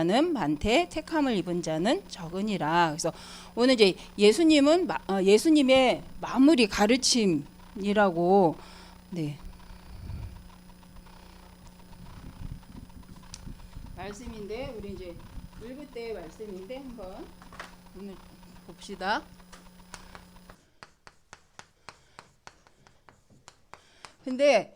자는 많되 택함을 입은 자는 적으니라. 그래서 오늘 이제 예수님은 예수님의 마무리 가르침이라고 말씀인데 우리 이제 읽을 때의 말씀인데 한번 오늘 봅시다. 근데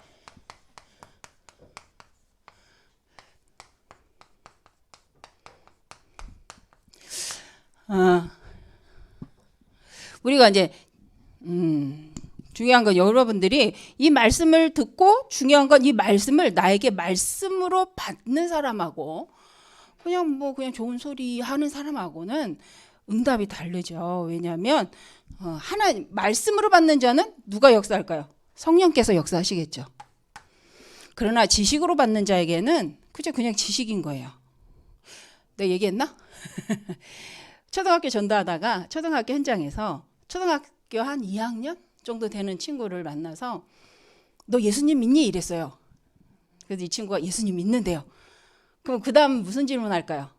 우리가 이제 중요한 건 여러분들이 이 말씀을 듣고 중요한 건 이 말씀을 나에게 말씀으로 받는 사람하고 그냥 좋은 소리 하는 사람하고는 응답이 다르죠. 왜냐하면 하나님 말씀으로 받는 자는 누가 역사할까요? 성령께서 역사하시겠죠. 그러나 지식으로 받는 자에게는 그냥 지식인 거예요. 내가 얘기했나? 초등학교 전도하다가 초등학교 현장에서 초등학교 한 2학년 정도 되는 친구를 만나서 너 예수님 믿니? 이랬어요. 그래서 이 친구가 예수님 믿는데요. 그럼 그 다음 무슨 질문 할까요?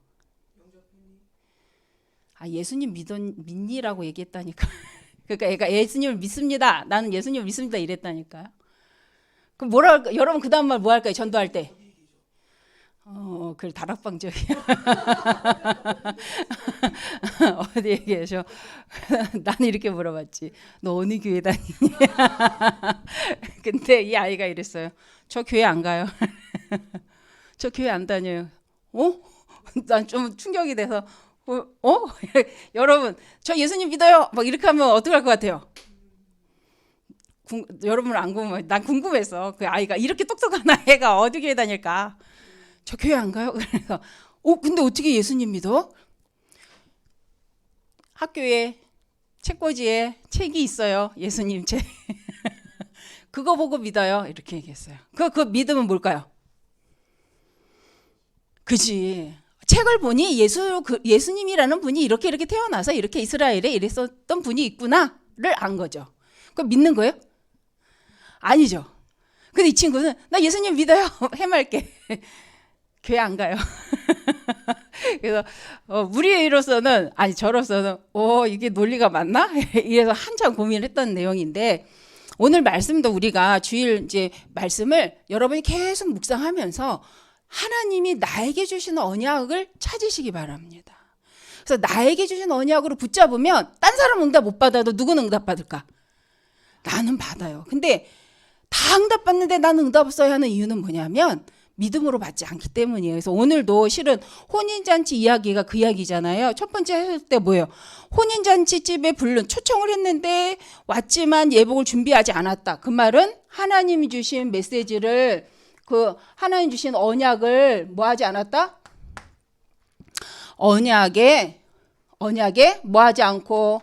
예수님 믿니라고 얘기했다니까. 그러니까 얘가 예수님을 믿습니다. 나는 예수님을 믿습니다. 이랬다니까요. 그럼 여러분 그 다음 말 뭐 할까요? 전도할 때. 그 다락방적이야. 어디 얘기해줘. 나는 이렇게 물어봤지. 너 어느 교회 다니니? 근데 이 아이가 이랬어요. 저 교회 안 가요. 저 교회 안 다녀요. 난 좀 충격이 돼서 여러분 저 예수님 믿어요. 막 이렇게 하면 어떡할 것 같아요? 여러분 안 궁금해. 난 궁금했어. 그 아이가 이렇게 똑똑한 애가 어디 교회 다닐까? 저 교회 안 가요? 그래서 근데 어떻게 예수님 믿어? 학교에 책꽂이에 책이 있어요. 예수님 책. 그거 보고 믿어요. 이렇게 얘기했어요. 그 믿음은 뭘까요? 그지. 책을 보니 예수님이라는 분이 이렇게 태어나서 이렇게 이스라엘에 이랬었던 분이 있구나를 안 거죠. 그거 믿는 거예요? 아니죠. 근데 이 친구는 나 예수님 믿어요. 해맑게. 교회 안 가요. 그래서 우리로서는 저로서는 이게 논리가 맞나? 이래서 한참 고민을 했던 내용인데 오늘 말씀도 우리가 주일 이제 말씀을 여러분이 계속 묵상하면서 하나님이 나에게 주시는 언약을 찾으시기 바랍니다. 그래서 나에게 주신 언약으로 붙잡으면 딴 사람 응답 못 받아도 누구는 응답 받을까? 나는 받아요. 근데 다 응답 받는데 나는 응답 없어야 하는 이유는 뭐냐면 믿음으로 받지 않기 때문이에요. 그래서 오늘도 실은 혼인잔치 이야기가 그 이야기잖아요. 첫 번째 했을 때 뭐예요? 혼인잔치 집에 초청을 했는데 왔지만 예복을 준비하지 않았다. 그 말은 하나님이 주신 메시지를 하나님 주신 언약을 뭐 하지 않았다? 언약에 뭐 하지 않고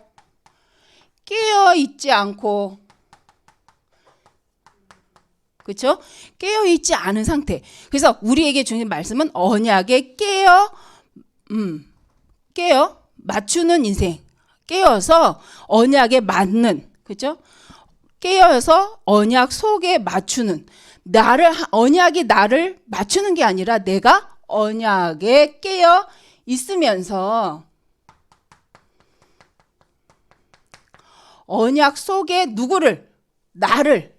깨어 있지 않고 그렇죠? 깨어 있지 않은 상태. 그래서 우리에게 주신 말씀은 언약에 깨어 맞추는 인생. 깨어서 언약에 맞는, 그렇죠? 깨어서 언약 속에 맞추는 언약이 나를 맞추는 게 아니라 내가 언약에 깨어 있으면서 언약 속에 나를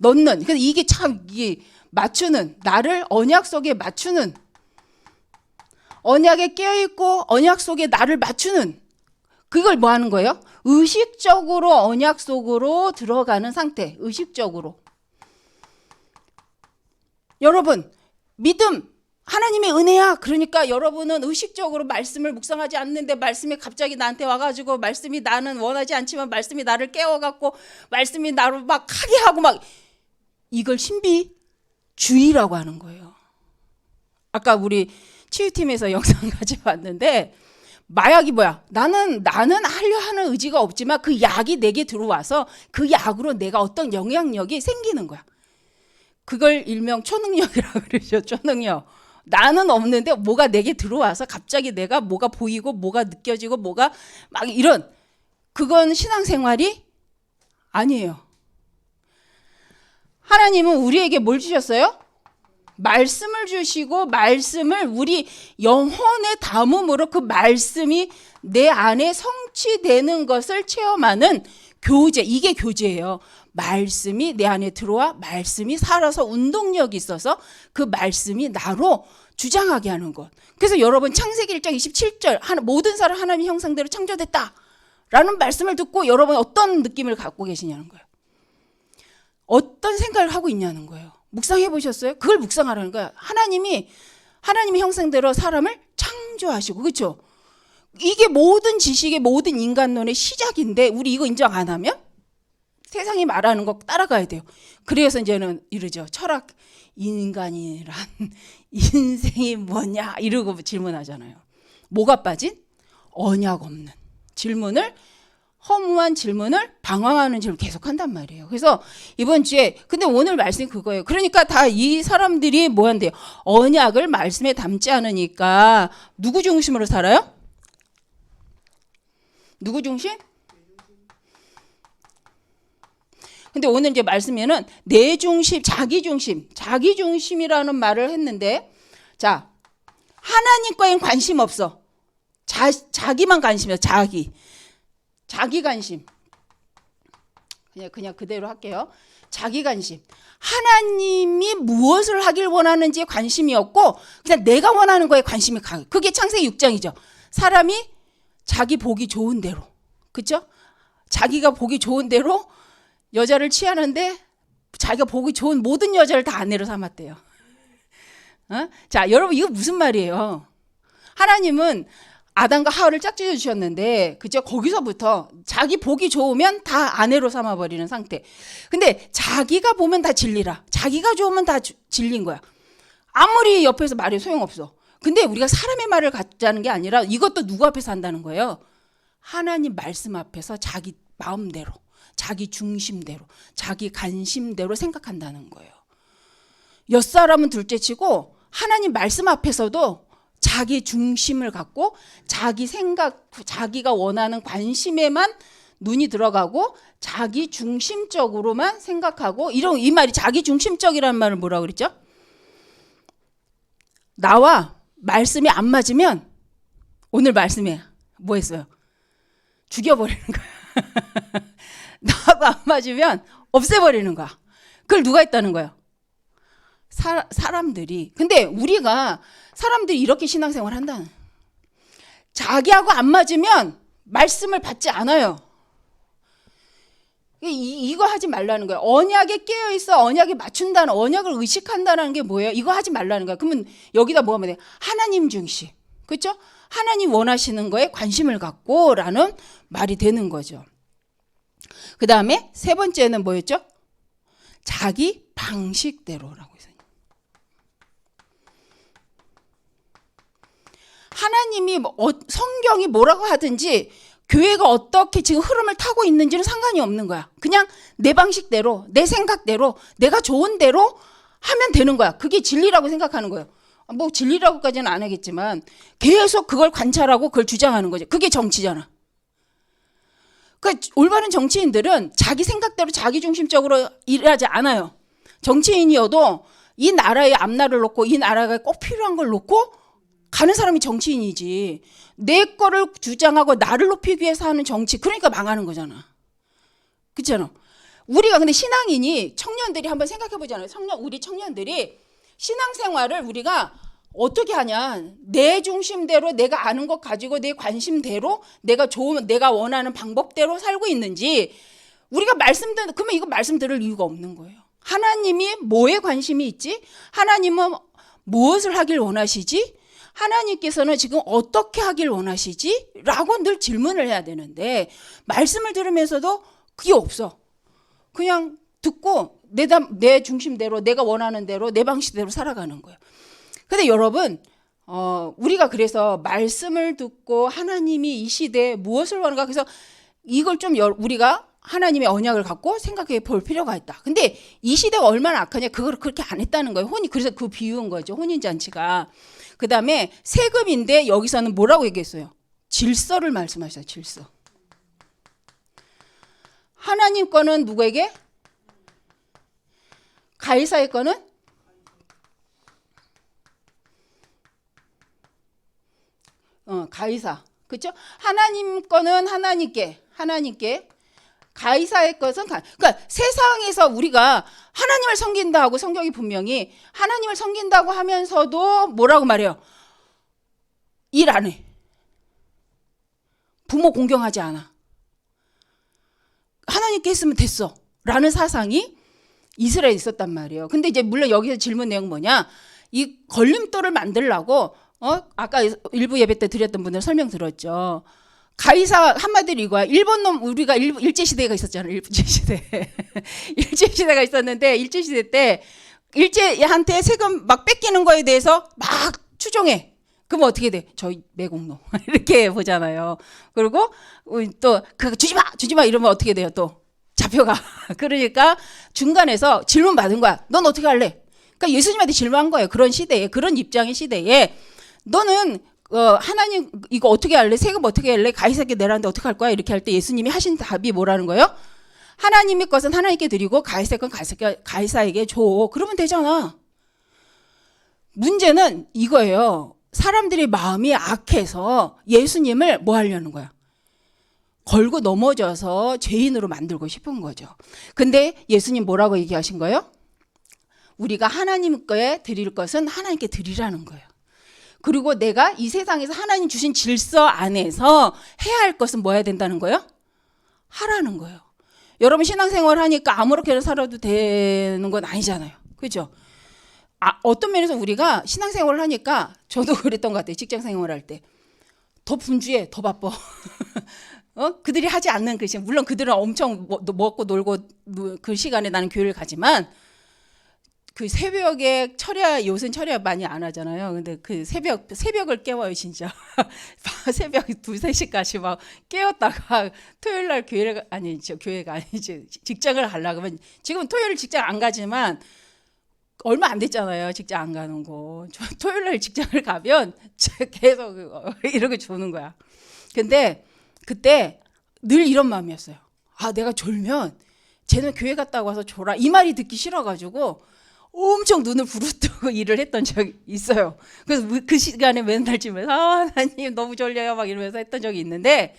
넣는. 그래서 이게 맞추는, 나를 언약 속에 맞추는, 언약에 깨어있고 언약 속에 나를 맞추는, 그걸 뭐 하는 거예요? 의식적으로 언약 속으로 들어가는 상태. 의식적으로. 여러분, 믿음, 하나님의 은혜야. 그러니까 여러분은 의식적으로 말씀을 묵상하지 않는데 말씀이 갑자기 나한테 와가지고 말씀이 나는 원하지 않지만 말씀이 나를 깨워갖고 말씀이 나를 막 하게 하고 이걸 신비주의라고 하는 거예요. 아까 우리 치유팀에서 영상 가져왔는데 마약이 뭐야? 나는 하려 하는 의지가 없지만 그 약이 내게 들어와서 그 약으로 내가 어떤 영향력이 생기는 거야. 그걸 일명 초능력이라고 그러죠. 초능력. 나는 없는데 뭐가 내게 들어와서 갑자기 내가 뭐가 보이고 뭐가 느껴지고 뭐가 이런, 그건 신앙생활이 아니에요. 하나님은 우리에게 뭘 주셨어요? 말씀을 주시고 말씀을 우리 영혼에 담음으로 그 말씀이 내 안에 성취되는 것을 체험하는 교제, 이게 교제예요. 말씀이 내 안에 들어와 말씀이 살아서 운동력이 있어서 그 말씀이 나로 주장하게 하는 것. 그래서 여러분 창세기 1장 27절 모든 사람 하나님의 형상대로 창조됐다 라는 말씀을 듣고 여러분 어떤 느낌을 갖고 계시냐는 거예요. 어떤 생각을 하고 있냐는 거예요. 묵상해 보셨어요? 그걸 묵상하라는 거야. 하나님의 형상대로 사람을 창조하시고, 그렇죠? 이게 모든 지식의 모든 인간론의 시작인데 우리 이거 인정 안 하면 세상이 말하는 거 따라가야 돼요. 그래서 이제는 이러죠. 철학 인간이란 인생이 뭐냐 이러고 질문하잖아요. 뭐가 빠진? 언약 없는 질문을, 허무한 질문을, 방황하는 질문을 계속 한단 말이에요. 그래서 이번 주에, 근데 오늘 말씀이 그거예요. 그러니까 다 이 사람들이 뭐 한대요? 언약을 말씀에 담지 않으니까 누구 중심으로 살아요? 누구 중심? 근데 오늘 이제 말씀에는 내 중심, 자기 중심이라는 말을 했는데, 자, 하나님과는 관심 없어. 자기만 관심이야. 자기 관심. 그냥 그대로 할게요. 자기 관심. 하나님이 무엇을 하길 원하는지에 관심이 없고 그냥 내가 원하는 거에 관심이 강해. 그게 창세기 6장이죠. 사람이 자기 보기 좋은 대로, 그렇죠? 자기가 보기 좋은 대로 여자를 취하는데 자기가 보기 좋은 모든 여자를 다 아내로 삼았대요. 자, 여러분 이거 무슨 말이에요? 하나님은 아담과 하와를 짝지어 주셨는데, 그죠? 거기서부터 자기 보기 좋으면 다 아내로 삼아버리는 상태. 근데 자기가 보면 다 진리라. 자기가 좋으면 다 진리인 거야. 아무리 옆에서 말이 소용없어. 근데 우리가 사람의 말을 갖자는 게 아니라 이것도 누구 앞에서 한다는 거예요? 하나님 말씀 앞에서 자기 마음대로, 자기 중심대로, 자기 관심대로 생각한다는 거예요. 옆사람은 둘째치고 하나님 말씀 앞에서도 자기 중심을 갖고 자기 생각, 자기가 원하는 관심에만 눈이 들어가고 자기 중심적으로만 생각하고, 이 말이 자기 중심적이라는 말을 뭐라고 그랬죠? 나와 말씀이 안 맞으면 오늘 말씀에 뭐 했어요? 죽여버리는 거야. 나하고 안 맞으면 없애버리는 거야. 그걸 누가 했다는 거예요? 사람들이. 근데 우리가 사람들이 이렇게 신앙생활 한다는, 자기하고 안 맞으면 말씀을 받지 않아요. 이거 하지 말라는 거예요. 언약에 깨어있어 언약에 맞춘다는, 언약을 의식한다는 게 뭐예요? 이거 하지 말라는 거예요. 그러면 여기다 뭐 하면 돼요? 하나님 중심, 그렇죠? 하나님 원하시는 거에 관심을 갖고 라는 말이 되는 거죠. 그 다음에 세 번째는 뭐였죠? 자기 방식대로라고 했어요. 하나님이 성경이 뭐라고 하든지 교회가 어떻게 지금 흐름을 타고 있는지는 상관이 없는 거야. 그냥 내 방식대로, 내 생각대로, 내가 좋은 대로 하면 되는 거야. 그게 진리라고 생각하는 거예요. 뭐 진리라고까지는 안 하겠지만 계속 그걸 관찰하고 그걸 주장하는 거죠. 그게 정치잖아. 그러니까 올바른 정치인들은 자기 생각대로 자기 중심적으로 일하지 않아요. 정치인이어도 이 나라의 앞날을 놓고 이 나라가 꼭 필요한 걸 놓고 가는 사람이 정치인이지, 내 거를 주장하고 나를 높이기 위해서 하는 정치, 그러니까 망하는 거잖아. 그렇잖아. 우리가 근데 신앙인이, 청년들이 한번 생각해 보잖아요. 우리 청년들이 신앙생활을 우리가 어떻게 하냐, 내 중심대로 내가 아는 것 가지고 내 관심대로 내가 좋으면 내가 원하는 방법대로 살고 있는지, 우리가 그러면 이거 말씀 들을 이유가 없는 거예요. 하나님이 뭐에 관심이 있지? 하나님은 무엇을 하길 원하시지? 하나님께서는 지금 어떻게 하길 원하시지? 라고 늘 질문을 해야 되는데 말씀을 들으면서도 그게 없어. 그냥 듣고 내 중심대로, 내가 원하는 대로, 내 방식대로 살아가는 거예요. 근데 여러분, 우리가 그래서 말씀을 듣고 하나님이 이 시대에 무엇을 원하는가, 그래서 이걸 좀 우리가 하나님의 언약을 갖고 생각해 볼 필요가 있다. 근데 이 시대가 얼마나 악하냐, 그걸 그렇게 안 했다는 거예요. 그래서 그 비유인 거죠. 혼인잔치가. 그 다음에 세금인데 여기서는 뭐라고 얘기했어요? 질서를 말씀하셨어요. 질서. 하나님 거는 누구에게? 가이사의 거는? 가이사. 그렇죠? 하나님 거는 하나님께 가이사의 것은 그러니까 세상에서 우리가 하나님을 섬긴다 하고 성경이 분명히 하나님을 섬긴다고 하면서도 뭐라고 말해요? 일 안 해. 부모 공경하지 않아. 하나님께 했으면 됐어. 라는 사상이 이스라엘에 있었단 말이에요. 근데 이제 물론 여기서 질문 내용 뭐냐? 이 걸림돌을 만들라고 아까 일부 예배 때 드렸던 분들 설명 들었죠. 가이사 한마디로 이거야. 일본 놈 우리가 일제시대가 있었잖아요. 일제시대. 일제시대가 있었는데 일제시대 때 일제한테 세금 막 뺏기는 거에 대해서 막 추종해. 그럼 어떻게 돼? 저희 매국노 이렇게 보잖아요. 그리고 또 그 주지 마 이러면 어떻게 돼요? 또 잡혀가. 그러니까 중간에서 질문 받은 거야. 넌 어떻게 할래? 그러니까 예수님한테 질문한 거예요. 그런 시대에 그런 입장의 시대에 너는 하나님 이거 어떻게 할래? 세금 어떻게 할래? 가이사에게 내라는데 어떻게 할 거야? 이렇게 할 때 예수님이 하신 답이 뭐라는 거예요? 하나님의 것은 하나님께 드리고 가이사의 건 가이사에게 줘. 그러면 되잖아. 문제는 이거예요. 사람들의 마음이 악해서 예수님을 뭐 하려는 거야? 걸고 넘어져서 죄인으로 만들고 싶은 거죠. 근데 예수님 뭐라고 얘기하신 거예요? 우리가 하나님께 드릴 것은 하나님께 드리라는 거예요. 그리고 내가 이 세상에서 하나님 주신 질서 안에서 해야 할 것은 뭐 해야 된다는 거예요? 하라는 거예요. 여러분 신앙생활 하니까 아무렇게나 살아도 되는 건 아니잖아요. 그렇죠? 어떤 면에서 우리가 신앙생활을 하니까 저도 그랬던 것 같아요. 직장생활 할 때. 더 분주해, 더 바빠. 그들이 하지 않는 그 시간. 물론 그들은 엄청 먹고 놀고 그 시간에 나는 교회를 가지만 그 새벽에 요새는 철야 많이 안 하잖아요. 근데 그 새벽을 깨워요, 진짜. 새벽 2, 3시까지 막 깨웠다가 토요일 날 교회가 아니지. 직장을 가려고 하면 지금 토요일 직장 안 가지만 얼마 안 됐잖아요. 직장 안 가는 거. 토요일 날 직장을 가면 계속 이러고 주는 거야. 근데 그때 늘 이런 마음이었어요. 내가 졸면 쟤는 교회 갔다 와서 졸아. 이 말이 듣기 싫어가지고 엄청 눈을 부릅뜨고 일을 했던 적이 있어요. 그래서 그 시간에 맨날 집에서 하나님 너무 졸려요 막 이러면서 했던 적이 있는데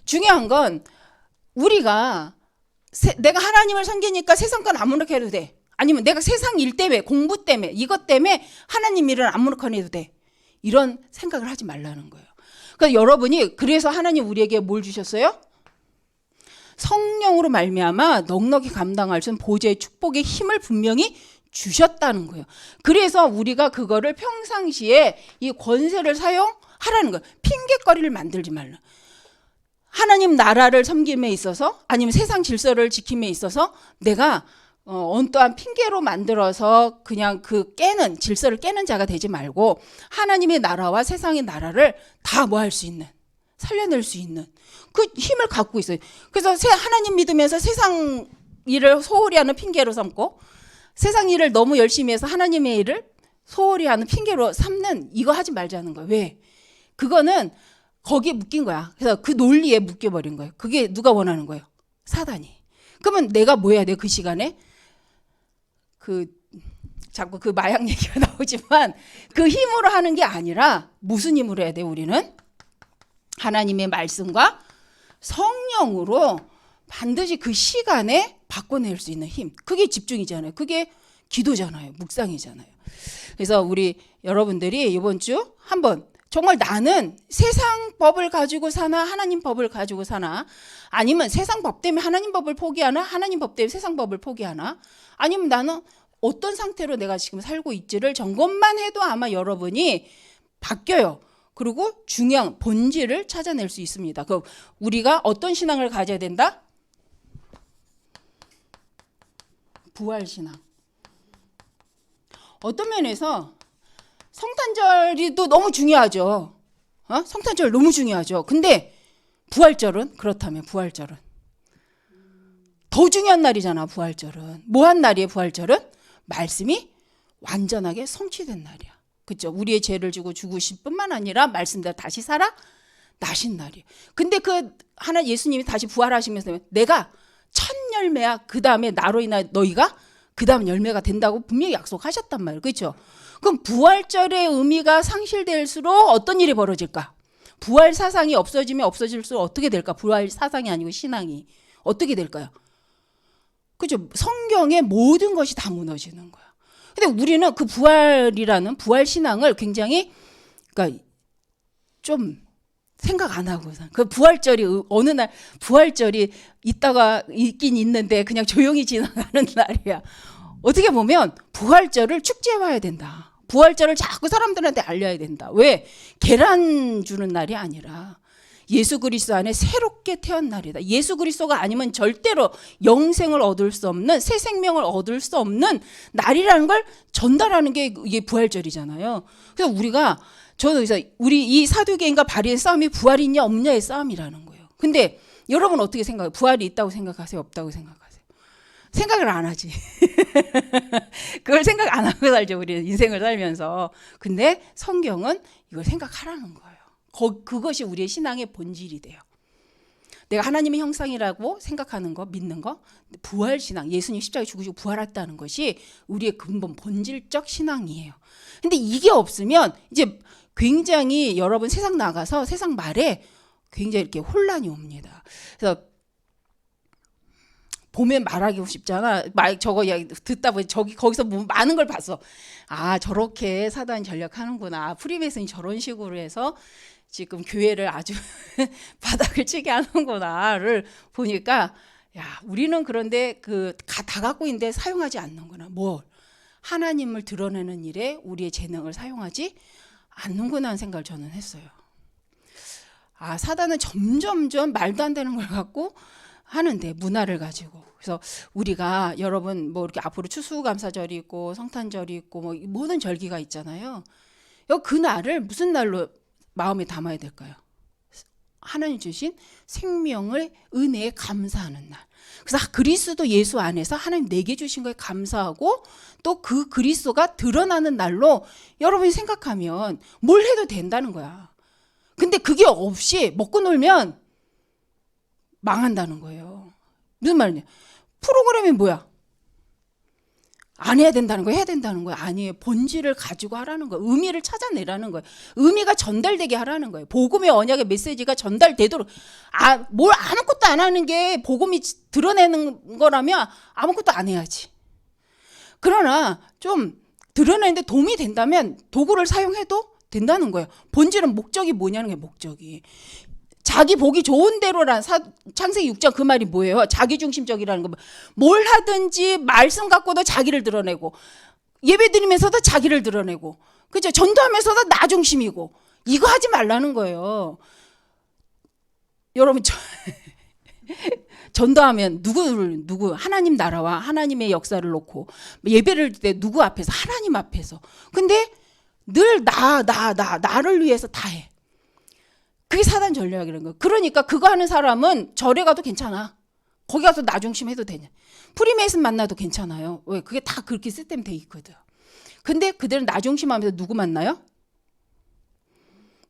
중요한 건 우리가 내가 하나님을 섬기니까 세상 건 아무렇게 해도 돼. 아니면 내가 세상 일 때문에 공부 때문에 이것 때문에 하나님 일을 아무렇게나 해도 돼. 이런 생각을 하지 말라는 거예요. 그래서 여러분이 그래서 하나님 우리에게 뭘 주셨어요? 성령으로 말미암아 넉넉히 감당할 수 있는 보좌의 축복의 힘을 분명히 주셨다는 거예요. 그래서 우리가 그거를 평상시에 이 권세를 사용하라는 거예요. 핑계거리를 만들지 말라. 하나님 나라를 섬김에 있어서 아니면 세상 질서를 지킴에 있어서 내가 언떠한 핑계로 만들어서 그냥 그 질서를 깨는 자가 되지 말고 하나님의 나라와 세상의 나라를 다 뭐 할 수 있는, 살려낼 수 있는 그 힘을 갖고 있어요. 그래서 하나님 믿으면서 세상 일을 소홀히 하는 핑계로 삼고 세상 일을 너무 열심히 해서 하나님의 일을 소홀히 하는 핑계로 삼는 이거 하지 말자는 거예요. 왜? 그거는 거기에 묶인 거야. 그래서 그 논리에 묶여버린 거예요. 그게 누가 원하는 거예요? 사단이. 그러면 내가 뭐 해야 돼? 그 시간에? 자꾸 그 마약 얘기가 나오지만 그 힘으로 하는 게 아니라 무슨 힘으로 해야 돼? 우리는 하나님의 말씀과 성령으로 반드시 그 시간에 바꿔낼 수 있는 힘. 그게 집중이잖아요. 그게 기도잖아요. 묵상이잖아요. 그래서 우리 여러분들이 이번 주 한번 정말 나는 세상 법을 가지고 사나 하나님 법을 가지고 사나 아니면 세상 법 때문에 하나님 법을 포기하나 하나님 법 때문에 세상 법을 포기하나 아니면 나는 어떤 상태로 내가 지금 살고 있지를 점검만 해도 아마 여러분이 바뀌어요. 그리고 중요한 본질을 찾아낼 수 있습니다. 그럼 우리가 어떤 신앙을 가져야 된다? 부활신앙. 어떤 면에서 성탄절이 또 너무 중요하죠. 성탄절 너무 중요하죠. 근데 부활절은 그렇다면 부활절은 더 중요한 날이잖아. 부활절은 뭐한 날이에요? 부활절은 말씀이 완전하게 성취된 날이야. 그렇죠? 우리의 죄를 지고 죽으실 뿐만 아니라 말씀대로 다시 살아 나신 날이에요. 근데 예수님이 다시 부활하시면서 내가 첫 열매야. 그 다음에 나로 인하여 너희가 그 다음 열매가 된다고 분명히 약속하셨단 말이에요. 그렇죠? 그럼 부활절의 의미가 상실될수록 어떤 일이 벌어질까? 부활 사상이 없어지면 없어질수록 어떻게 될까? 부활 사상이 아니고 신앙이 어떻게 될까요? 그죠? 성경의 모든 것이 다 무너지는 거야. 근데 우리는 그 부활이라는 부활 신앙을 굉장히 그러니까 좀 생각 안 하고 그 부활절이 어느 날 부활절이 있다가 있긴 있는데 그냥 조용히 지나가는 날이야. 어떻게 보면 부활절을 축제해 와야 된다. 부활절을 자꾸 사람들한테 알려야 된다. 왜? 계란 주는 날이 아니라 예수 그리스도 안에 새롭게 태어난 날이다. 예수 그리스도가 아니면 절대로 영생을 얻을 수 없는 새 생명을 얻을 수 없는 날이라는 걸 전달하는 게 이게 부활절이잖아요. 그래서 저는 그래서 우리 이 사두개인과 바리의 싸움이 부활이 있냐 없냐의 싸움이라는 거예요. 근데 여러분 어떻게 생각해요? 부활이 있다고 생각하세요? 없다고 생각하세요? 생각을 안 하지. 그걸 생각 안 하고 살죠. 우리 인생을 살면서. 근데 성경은 이걸 생각하라는 거예요. 그것이 우리의 신앙의 본질이 돼요. 내가 하나님의 형상이라고 생각하는 거, 믿는 거, 부활 신앙, 예수님 십자가에 죽으시고 부활했다는 것이 우리의 근본 본질적 신앙이에요. 근데 이게 없으면 이제 굉장히 여러분 세상 나가서 세상 말에 굉장히 이렇게 혼란이 옵니다. 그래서 보면 말하기 쉽잖아. 저거 듣다 보니 거기서 많은 걸 봤어. 아, 저렇게 사단이 전략하는구나. 프리메이슨이 저런 식으로 해서 지금 교회를 아주 바닥을 치게 하는구나를 보니까 야, 우리는 그런데 다 갖고 있는데 사용하지 않는구나. 하나님을 드러내는 일에 우리의 재능을 사용하지 않는구나 하는 생각을 저는 했어요. 아, 사단은 점점점 말도 안 되는 걸 갖고 하는데 문화를 가지고. 그래서 우리가 여러분 이렇게 앞으로 추수감사절이 있고 성탄절이 있고 모든 절기가 있잖아요. 그 날을 무슨 날로 마음에 담아야 될까요? 하나님 주신 생명을 은혜에 감사하는 날. 그래서 그리스도 예수 안에서 하나님 내게 주신 거에 감사하고 또 그 그리스도가 드러나는 날로 여러분이 생각하면 뭘 해도 된다는 거야. 근데 그게 없이 먹고 놀면 망한다는 거예요. 무슨 말이냐? 프로그램이 뭐야? 안 해야 된다는 거야? 해야 된다는 거야? 아니에요. 본질을 가지고 하라는 거예요. 의미를 찾아내라는 거예요. 의미가 전달되게 하라는 거예요. 복음의 언약의 메시지가 전달되도록. 뭘 아무것도 안 하는 게 복음이 드러내는 거라면 아무것도 안 해야지. 그러나 좀 드러내는데 도움이 된다면 도구를 사용해도 된다는 거예요. 본질은 목적이 뭐냐는 게 목적이. 자기 보기 좋은 대로란 창세기 6장 그 말이 뭐예요? 자기중심적이라는 거. 뭘 하든지 말씀 갖고도 자기를 드러내고 예배드리면서도 자기를 드러내고 그죠? 전도하면서도 나 중심이고 이거 하지 말라는 거예요. 여러분 전도하면 누구 하나님 나라와 하나님의 역사를 놓고 예배를 때 누구 앞에서 하나님 앞에서 근데 늘 나를 위해서 다 해. 그게 사단 전략이라는 거예요. 그러니까 그거 하는 사람은 절에 가도 괜찮아. 거기 가서 나 중심 해도 되냐. 프리메이슨 만나도 괜찮아요. 왜? 그게 다 그렇게 시스템 돼 있거든. 근데 그들은 나 중심하면서 누구 만나요?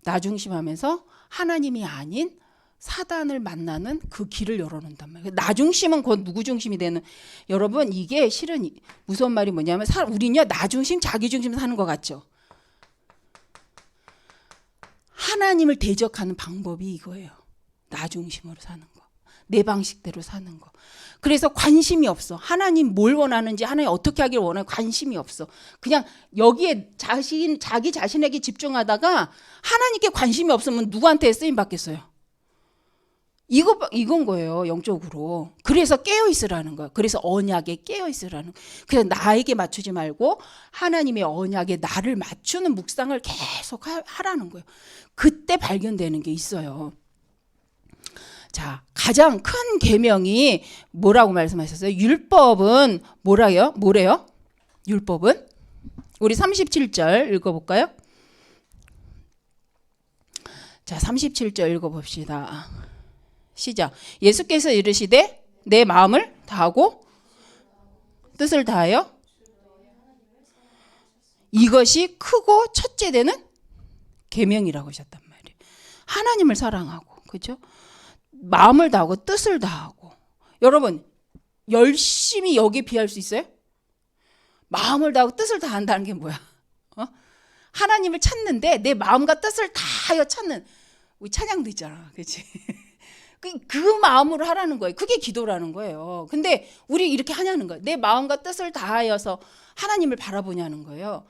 나 중심하면서 하나님이 아닌 사단을 만나는 그 길을 열어놓는단 말이에요. 나 중심은 곧 누구 중심이 되는. 여러분 이게 실은 무서운 말이 뭐냐면 우리는요 나 중심 자기 중심 사는 것 같죠. 하나님을 대적하는 방법이 이거예요. 나 중심으로 사는 거. 내 방식대로 사는 거. 그래서 관심이 없어. 하나님 뭘 원하는지 하나님 어떻게 하기를 원하는 관심이 없어. 그냥 여기에 자기 자신에게 집중하다가 하나님께 관심이 없으면 누구한테 쓰임 받겠어요? 이건 거예요. 영적으로. 그래서 깨어 있으라는 거예요. 그래서 언약에 깨어 있으라는 거예요. 그래서 나에게 맞추지 말고 하나님의 언약에 나를 맞추는 묵상을 계속 하라는 거예요. 그때 발견되는 게 있어요. 자, 가장 큰 계명이 뭐라고 말씀하셨어요? 율법은 뭐래요? 율법은? 우리 37절 읽어볼까요? 자, 37절 읽어봅시다. 시작. 예수께서 이르시되 내 마음을 다하고 뜻을 다하여 이것이 크고 첫째 되는 계명이라고 하셨단 말이에요. 하나님을 사랑하고 그렇죠? 마음을 다하고 뜻을 다하고. 여러분 열심히 여기에 비할 수 있어요? 마음을 다하고 뜻을 다한다는 게 뭐야? 하나님을 찾는데 내 마음과 뜻을 다하여 찾는. 우리 찬양도 있잖아, 그렇지? 그 마음으로 하라는 거예요. 그게 기도라는 거예요. 근데 우리 이렇게 하냐는 거예요. 내 마음과 뜻을 다하여서 하나님을 바라보냐는 거예요.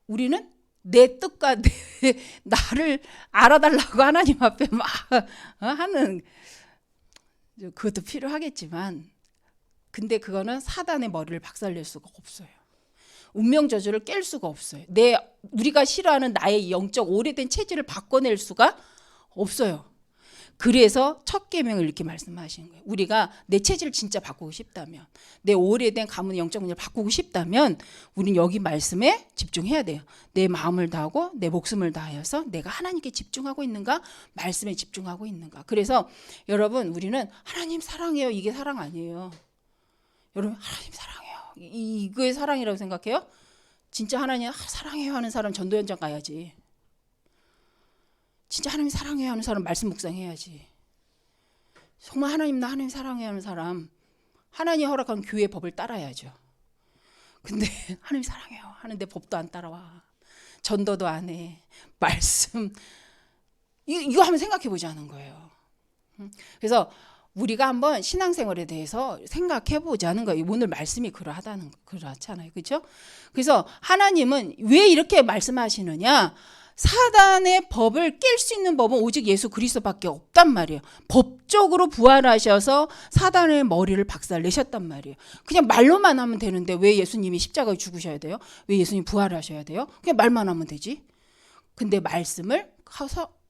우리는 내 뜻과 나를 알아달라고 하나님 앞에 막 하는, 그것도 필요하겠지만, 근데 그거는 사단의 머리를 박살낼 수가 없어요. 운명 저주를 깰 수가 없어요. 우리가 싫어하는 나의 영적 오래된 체질을 바꿔낼 수가 없어요. 그래서 첫 계명을 이렇게 말씀하시는 거예요. 우리가 내 체질을 진짜 바꾸고 싶다면, 내 오래된 가문의 영적 문제를 바꾸고 싶다면 우리는 여기 말씀에 집중해야 돼요. 내 마음을 다하고 내 목숨을 다하여서 내가 하나님께 집중하고 있는가, 말씀에 집중하고 있는가. 그래서 여러분, 우리는 하나님 사랑해요, 이게 사랑 아니에요. 여러분, 하나님 사랑해요, 이거의 사랑이라고 생각해요? 진짜 하나님 사랑해요 하는 사람 전도 현장 가야지. 진짜 하나님 사랑해요 하는 사람 말씀 묵상해야지. 정말 하나님 사랑해요 하는 사람 하나님 허락한 교회 법을 따라야죠. 근데 하나님 사랑해요 하는데 법도 안 따라와, 전도도 안 해, 말씀 이거 한번 생각해 보자는 거예요. 그래서 우리가 한번 신앙생활에 대해서 생각해 보자는 거예요. 오늘 말씀이 그렇잖아요, 그렇죠? 그래서 하나님은 왜 이렇게 말씀하시느냐? 사단의 법을 깰 수 있는 법은 오직 예수 그리스도밖에 없단 말이에요. 법적으로 부활하셔서 사단의 머리를 박살내셨단 말이에요. 그냥 말로만 하면 되는데 왜 예수님이 십자가에 죽으셔야 돼요? 왜 예수님 부활하셔야 돼요? 그냥 말만 하면 되지. 근데 말씀을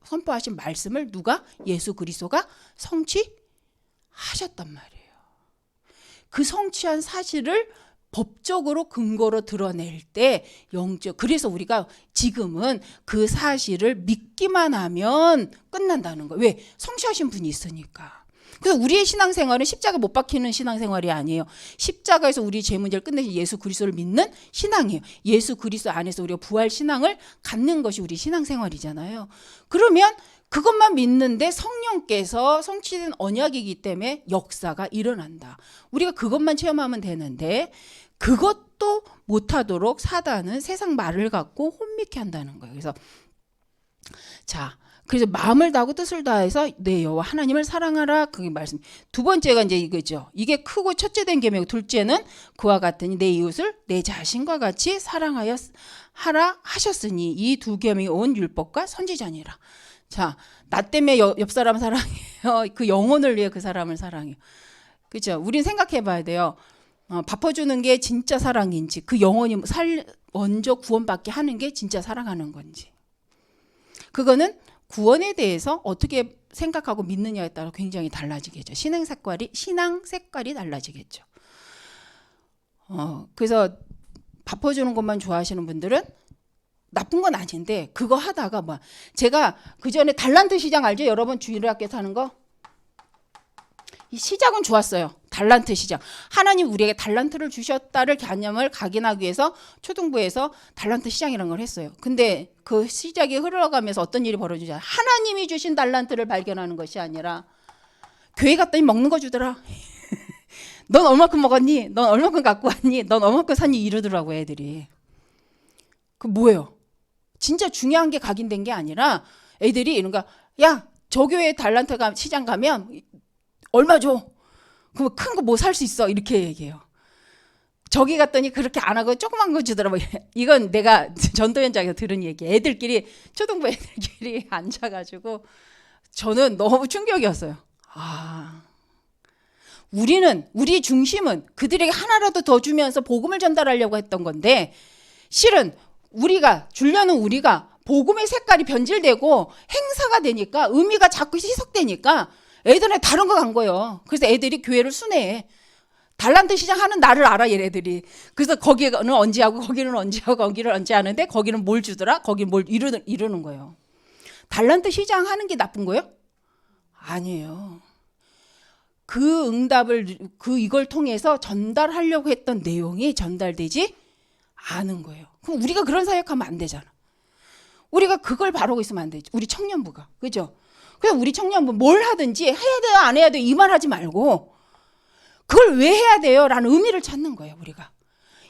선포하신 말씀을 누가? 예수 그리스도가 성취하셨단 말이에요. 그 성취한 사실을 법적으로 근거로 드러낼 때 그래서 우리가 지금은 그 사실을 믿기만 하면 끝난다는 거예요. 왜? 성취하신 분이 있으니까. 그래서 우리의 신앙생활은 십자가 못 박히는 신앙생활이 아니에요. 십자가에서 우리 죄 문제를 끝내신 예수 그리스도를 믿는 신앙이에요. 예수 그리스도 안에서 우리가 부활 신앙을 갖는 것이 우리 신앙생활이잖아요. 그러면 그것만 믿는데 성령께서 성취된 언약이기 때문에 역사가 일어난다. 우리가 그것만 체험하면 되는데 그것도 못하도록 사단은 세상 말을 갖고 혼미케 한다는 거예요. 그래서 마음을 다하고 뜻을 다해서 내 여호와 하나님을 사랑하라, 그게 말씀. 두 번째가 이제 이거죠. 이게 크고 첫째 된 계명. 둘째는 그와 같으니 내 이웃을 내 자신과 같이 사랑하여 하라 하셨으니 이 두 계명이 온 율법과 선지자니라. 자, 나 때문에 옆 사람 사랑해요. 그 영혼을 위해 그 사람을 사랑해요. 그렇죠? 우린 생각해 봐야 돼요. 밥퍼주는 게 진짜 사랑인지, 그 영혼이 먼저 구원받게 하는 게 진짜 사랑하는 건지. 그거는 구원에 대해서 어떻게 생각하고 믿느냐에 따라 굉장히 달라지겠죠. 신앙 색깔이 달라지겠죠. 그래서 밥퍼주는 것만 좋아하시는 분들은 나쁜 건 아닌데, 그거 하다가 제가 그 전에 달란트 시장 알죠? 여러분 주일학교에서 하는 거? 이 시작은 좋았어요. 달란트 시장. 하나님 우리에게 달란트를 주셨다를 개념을 각인하기 위해서 초등부에서 달란트 시장이라는 걸 했어요. 근데 그 시작이 흘러가면서 어떤 일이 벌어지잖아요. 하나님이 주신 달란트를 발견하는 것이 아니라 교회 갔더니 먹는 거 주더라. 넌 얼마큼 먹었니? 넌 얼마큼 갖고 왔니? 넌 얼마큼 샀니? 이러더라고 애들이. 그 뭐예요? 진짜 중요한 게 각인된 게 아니라 애들이 이런가, 야, 저 교회 달란트 시장 가면 얼마 줘? 그럼 큰 거 뭐 살 수 있어? 이렇게 얘기해요. 저기 갔더니 그렇게 안 하고 조그만 거 주더라고. 이건 내가 전도 현장에서 들은 얘기. 애들끼리, 초등부 애들끼리 앉아가지고 저는 너무 충격이었어요. 우리 중심은 그들에게 하나라도 더 주면서 복음을 전달하려고 했던 건데, 실은 우리가 복음의 색깔이 변질되고 행사가 되니까, 의미가 자꾸 희석되니까 애들은 다른 거 간 거예요. 그래서 애들이 교회를 순회해. 달란트 시장 하는 날을 알아, 얘네들이. 그래서 거기는 언제 하고 거기는 언제 하고 거기는 언제 하는데 거기는 뭘 주더라? 거기는 뭘 이러는 거예요. 달란트 시장 하는 게 나쁜 거예요? 아니에요. 그 응답을 이걸 통해서 전달하려고 했던 내용이 전달되지 않은 거예요. 그럼 우리가 그런 사역하면 안 되잖아. 우리가 그걸 바라고 있으면 안 되지. 우리 청년부가. 그죠? 그래서 우리 청년부 뭘 하든지 해야 돼요, 안 해야 돼요, 이 말 하지 말고 그걸 왜 해야 돼요? 라는 의미를 찾는 거예요, 우리가.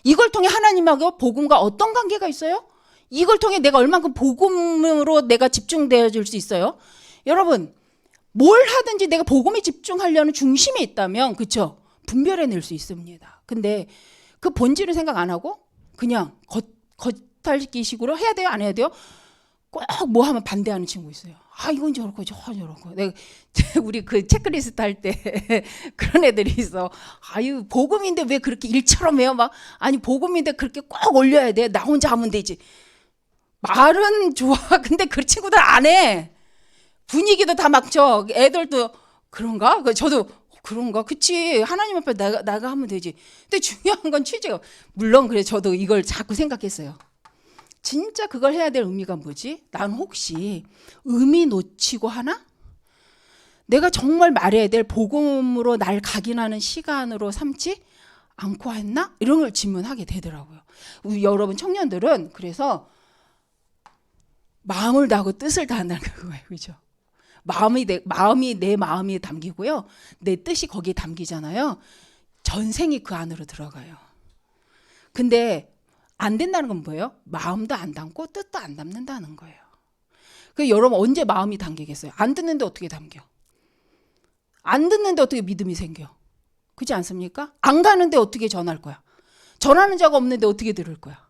이걸 통해 하나님하고 복음과 어떤 관계가 있어요? 이걸 통해 내가 얼만큼 복음으로 내가 집중되어 줄 수 있어요? 여러분 뭘 하든지 내가 복음에 집중하려는 중심이 있다면 그쵸? 분별해낼 수 있습니다. 근데 그 본질을 생각 안 하고 그냥 겉핥기식으로 해야 돼요? 안 해야 돼요? 꼭 뭐 하면 반대하는 친구 있어요. 아 이건 저렇고 저건 저렇고. 내가 우리 그 체크리스트 할 때 그런 애들이 있어. 아유 복음인데 왜 그렇게 일처럼 해요? 막 아니 복음인데 그렇게 꼭 올려야 돼. 나 혼자 하면 되지. 말은 좋아. 근데 그 친구들 안 해. 분위기도 다 막죠. 애들도 그런가? 저도 그런가? 그치. 하나님 앞에 나가 하면 되지. 근데 중요한 건 취지가. 물론 그래 저도 이걸 자꾸 생각했어요. 진짜 그걸 해야 될 의미가 뭐지? 난 혹시 의미 놓치고 하나? 내가 정말 말해야 될 복음으로 날 각인하는 시간으로 삼지 않고 했나? 이런 걸 질문하게 되더라고요. 우리 여러분 청년들은 그래서 마음을 다하고 뜻을 다한다는 거예요. 그죠? 마음이 내 마음이 담기고요. 내 뜻이 거기에 담기잖아요. 전생이 그 안으로 들어가요. 근데 안 된다는 건 뭐예요? 마음도 안 담고 뜻도 안 담는다는 거예요. 그 여러분 언제 마음이 담기겠어요? 안 듣는데 어떻게 담겨? 안 듣는데 어떻게 믿음이 생겨? 그렇지 않습니까? 안 가는데 어떻게 전할 거야? 전하는 자가 없는데 어떻게 들을 거야?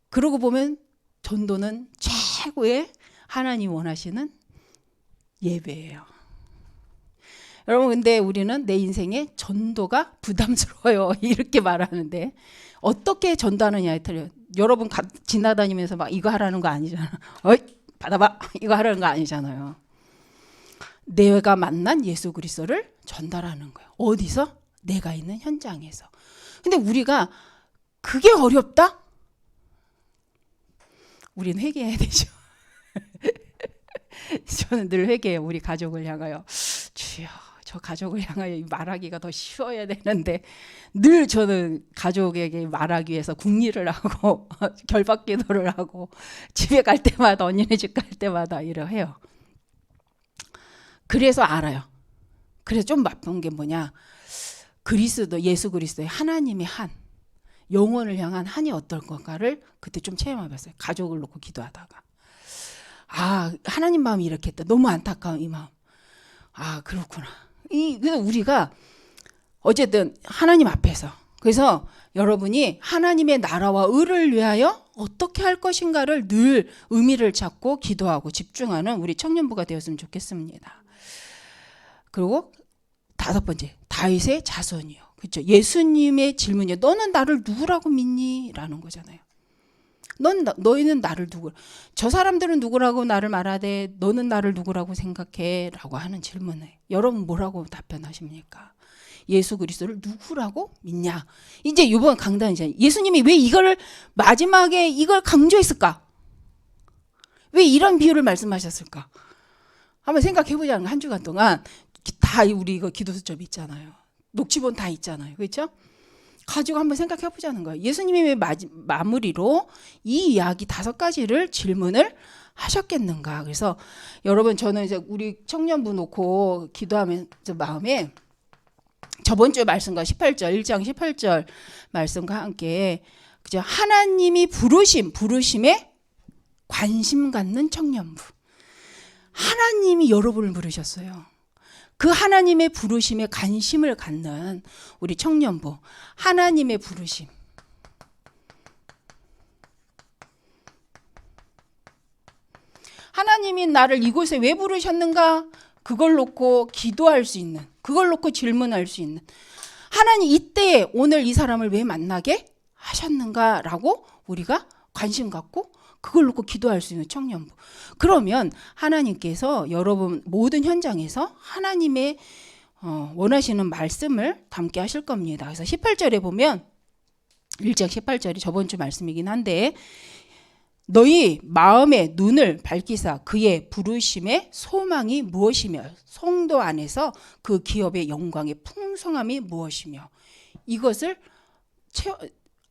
그러고 보면 전도는 최고의 하나님 원하시는 예배예요. 여러분 근데 우리는 내 인생에 전도가 부담스러워요 이렇게 말하는데 어떻게 전도하느냐에 틀려요. 여러분 지나다니면서 막 이거 하라는 거 아니잖아. 어이 받아봐 이거 하라는 거 아니잖아요. 내가 만난 예수 그리스도를 전달하는 거예요. 어디서? 내가 있는 현장에서. 근데 우리가 그게 어렵다? 우리는 회개해야 되죠. 저는 늘 회개해요. 우리 가족을 향하여. 주여 저 가족을 향하여 말하기가 더 쉬워야 되는데 늘 저는 가족에게 말하기 위해서 국리를 하고 결박기도를 하고 집에 갈 때마다 언니네 집 갈 때마다 이러 해요. 그래서 알아요. 그래서 좀 나쁜 게 뭐냐. 그리스도 예수 그리스도의 하나님의 한 영혼을 향한 한이 어떨 건가를 그때 좀 체험해봤어요. 가족을 놓고 기도하다가 아 하나님 마음이 이렇게 했다. 너무 안타까운 이 마음. 아 그렇구나. 그래서 우리가 어쨌든 하나님 앞에서 그래서 여러분이 하나님의 나라와 의를 위하여 어떻게 할 것인가를 늘 의미를 찾고 기도하고 집중하는 우리 청년부가 되었으면 좋겠습니다. 그리고 5번째 다윗의 자손이요. 그렇죠. 예수님의 질문이요. 너는 나를 누구라고 믿니? 라는 거잖아요. 너희는 나를 누구? 저 사람들은 누구라고 나를 말하되 너는 나를 누구라고 생각해? 라고 하는 질문에 여러분 뭐라고 답변하십니까? 예수 그리스도를 누구라고 믿냐? 이제 이번 강단이잖아요. 예수님이 왜 이걸 마지막에 이걸 강조했을까? 왜 이런 비유를 말씀하셨을까? 한번 생각해보자는 거. 한 주간 동안 다 우리 이거 기도 수첩 있잖아요. 녹취본 다 있잖아요. 그렇죠? 가지고 한번 생각해 보자는 거예요. 예수님이 왜 마무리로 이 이야기 5가지를 질문을 하셨겠는가. 그래서 여러분 저는 이제 우리 청년부 놓고 기도하면서 마음에 저번 주 말씀과 18절 1장 18절 말씀과 함께 그죠? 하나님이 부르심에 관심 갖는 청년부. 하나님이 여러분을 부르셨어요. 그 하나님의 부르심에 관심을 갖는 우리 청년부. 하나님의 부르심. 하나님이 나를 이곳에 왜 부르셨는가? 그걸 놓고 기도할 수 있는, 그걸 놓고 질문할 수 있는. 하나님 이때에 오늘 이 사람을 왜 만나게 하셨는가라고 우리가 관심 갖고 그걸 놓고 기도할 수 있는 청년부. 그러면 하나님께서 여러분 모든 현장에서 하나님의 원하시는 말씀을 담게 하실 겁니다. 그래서 18절에 보면 1장 18절이 저번 주 말씀이긴 한데 너희 마음의 눈을 밝히사 그의 부르심의 소망이 무엇이며 성도 안에서 그 기업의 영광의 풍성함이 무엇이며 이것을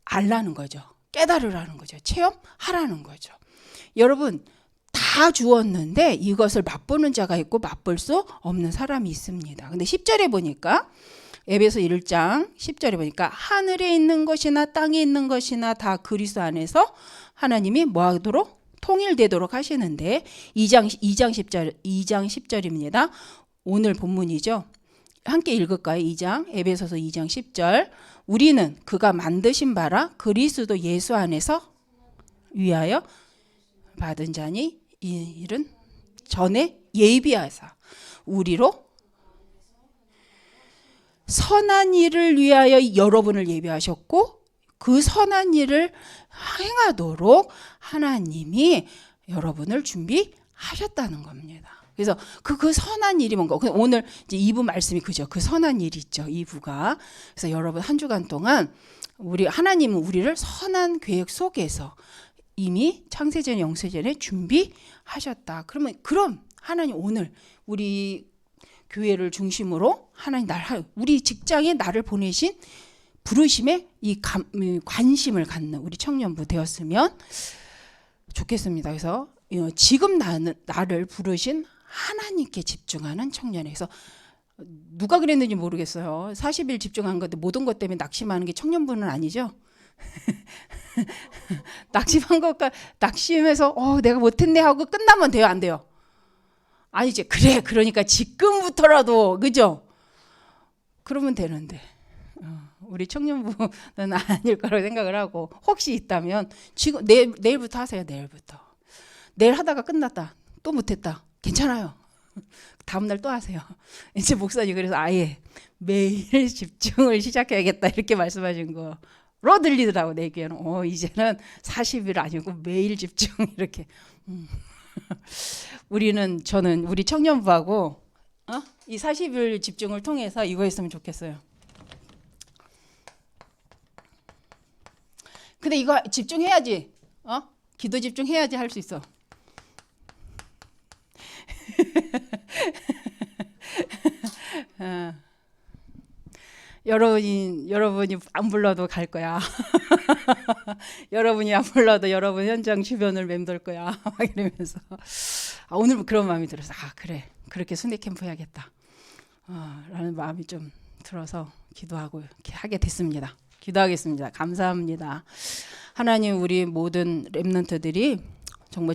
알라는 거죠. 깨달으라는 거죠. 체험하라는 거죠. 여러분 다 주었는데 이것을 맛보는 자가 있고 맛볼 수 없는 사람이 있습니다. 근데 10절에 보니까 에베소 1장 10절에 보니까 하늘에 있는 것이나 땅에 있는 것이나 다 그리스도 안에서 하나님이 뭐하도록 통일되도록 하시는데 2장 10절입니다. 오늘 본문이죠. 함께 읽을까요? 2장 에베소서 2장 10절. 우리는 그가 만드신 바라 그리스도 예수 안에서 위하여 받은 자니 이 일은 전에 예비하사 우리로 선한 일을 위하여 여러분을 예비하셨고 그 선한 일을 행하도록 하나님이 여러분을 준비하셨다는 겁니다. 그래서 그 선한 일이 뭔가 오늘 이제 2부 말씀이 그죠. 그 선한 일이 있죠. 2부가. 그래서 여러분 한 주간 동안 하나님은 우리를 선한 계획 속에서 이미 창세전 영세전에 준비하셨다. 그럼 하나님 오늘 우리 교회를 중심으로 하나님 우리 직장에 나를 보내신 부르심에 이 관심을 갖는 우리 청년부 되었으면 좋겠습니다. 그래서 지금 나를 부르신 하나님께 집중하는 청년에서 누가 그랬는지 모르겠어요. 40일 집중한 건데 모든 것 때문에 낙심하는 게 청년부는 아니죠. 낙심해서 내가 못했네 하고 끝나면 돼요, 안 돼요? 아니지. 그래, 그러니까 지금부터라도 그죠? 그러면 되는데 우리 청년부는 아닐 거라고 생각을 하고 혹시 있다면 지금 내일부터 하세요. 내일 하다가 끝났다. 또 못했다. 괜찮아요. 다음날 또 하세요. 이제 목사님 그래서 아예 매일 집중을 시작해야겠다 이렇게 말씀하신 거로 들리더라고 내 귀에는. 이제는 40일 아니고 매일 집중 이렇게. 저는 우리 청년부하고 이 40일 집중을 통해서 이거 했으면 좋겠어요. 근데 이거 집중해야지. 기도 집중해야지 할 수 있어. 여러분이 안 불러도 갈 거야. 여러분이 안 불러도 여러분 현장 주변을 맴돌 거야. 막 이러면서 오늘 그런 마음이 들어서 그래 그렇게 순회 캠프 해야겠다. 라는 마음이 좀 들어서 기도하고 이렇게 하게 됐습니다. 기도하겠습니다. 감사합니다. 하나님 우리 모든 렘넌트들이 정말